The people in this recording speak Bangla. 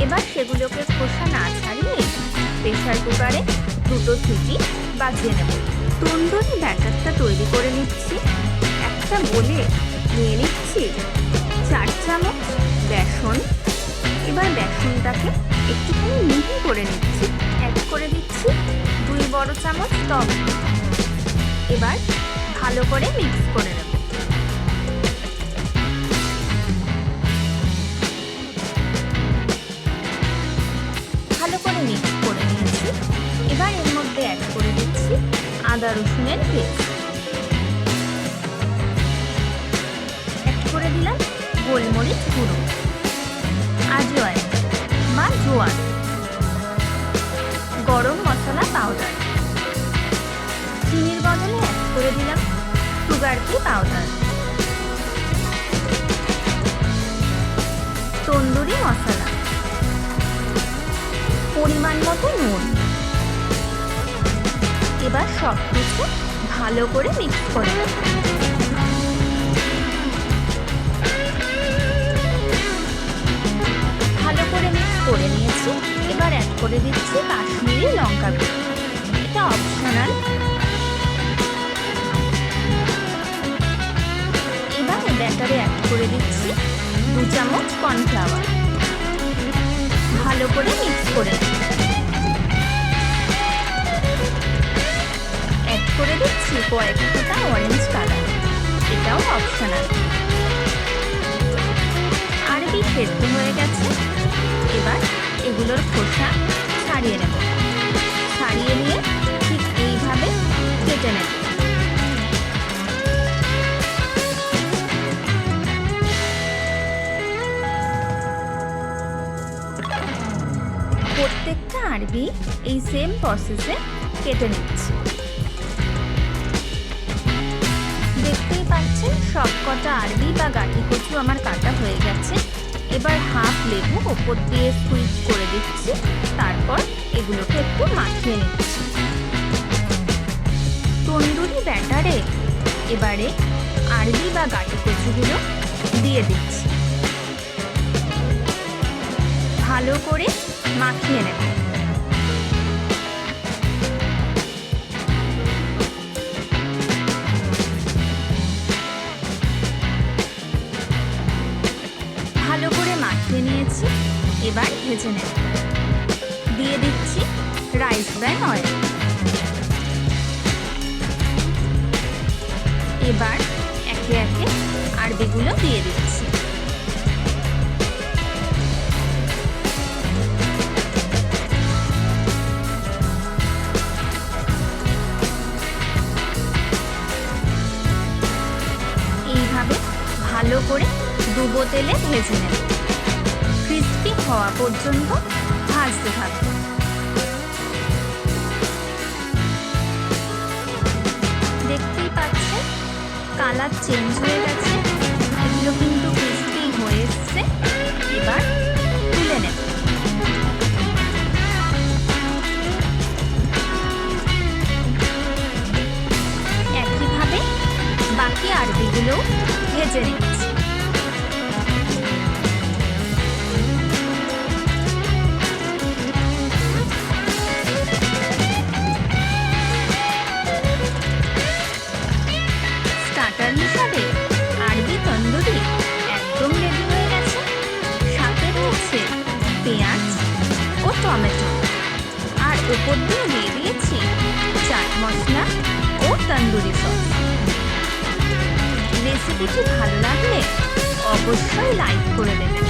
এবার সেগুলোকে খোসা না ছাড়িয়ে প্রেসার কুকারে 2টো সিটি বাজিয়ে নেব। তন্দুরি ব্যাটারটা তৈরি করে নিচ্ছি। একটা বলে নিয়ে নিচ্ছি 4 চামচ বেসন। এবার বেসনটাকে একটুখানি মিহি করে নিচ্ছি। অ্যাড করে দিচ্ছি 2 বড় চামচ টক দই। এবার ভালো করে মিক্স করে নেব। ভালো করে মিক্স করে নিয়েছি। এবার এর মধ্যে অ্যাড করে দিচ্ছি আদা রসুনের পেস্ট। অ্যাড করে দিলাম গোলমরিচ গুঁড়ো, আজওয়াইন বা জোয়ান, গরম মশলা পাউডার। চিনির বদলে অ্যাড করে দিলাম সুগার কি পাউডার, তন্দুরি মশলা, পরিমাণ মতো নুন। এবার সব কিছু ভালো করে মিক্স করে নেব। ভালো করে মিক্স করে নিয়েছি। এবার অ্যাড করে দিচ্ছি কাশ্মীরি লঙ্কা গুঁড়ো, এটা অপশনাল। এবার ব্যাটারে অ্যাড করে দিচ্ছি 2 চামচ কর্নফ্লাওয়ার। ভালো করে মিক্স করে নেব। অ্যাড করে দিচ্ছি কয়েক ফোঁটা অরেঞ্জ কালার, এটাও অপশনাল। আরবি সেদ্ধ হয়ে গেছে। এবার এগুলোর খোসা ছাড়িয়ে নেব। ছাড়িয়ে নিয়ে ঠিক এইভাবে কেটে নেব। প্রত্যেকটা আরবি এই সেম প্রসেসে কেটে নিচ্ছি। দেখতেই পাচ্ছেন সব কটা আরবি বা গাঠি কচু আমার কাটা হয়ে গেছে। এবার হাফ লেবু ওপর দিয়ে স্কুইজ করে দিচ্ছি। তারপর এগুলোকে একটু মাখিয়ে নিচ্ছি। তন্দুরি ব্যাটারে এবারে আরবি বা গাঠি কচুগুলো দিয়ে দিচ্ছি। ভালো করে মাখিয়ে নেব। ভালো করে মাখিয়ে নিয়েছি। এবার ভেজে নেব। দিয়ে দিচ্ছি রাইস ব্র্যান অয়েল। এবার একে একে আরবিগুলো দিয়ে দিচ্ছি। এইভাবে ভালো করে ডুবো তেলে ভেজে নেব। ক্রিস্পি হওয়া পর্যন্ত ভাজতে থাকবো। দেখতেই পাচ্ছেন কালার চেঞ্জ হয়ে গেছে। এগুলো কিন্তু ক্রিস্পি হয়ে এসছে। এবার তুলে নেব। একইভাবে বাকি আরবিগুলো ভেজে নিচ্ছি। স্টার্টার হিসাবে আরবি তন্দুরি একদম রেডি হয়ে গেছে। সাথে রয়েছে পেঁয়াজ ও টমেটো, আর উপর দিয়ে দিয়েছি চাট মশলা ও তন্দুরি সস। রেসিপিটি ভালো লাগলে অবশ্যই লাইক করে দেবেন।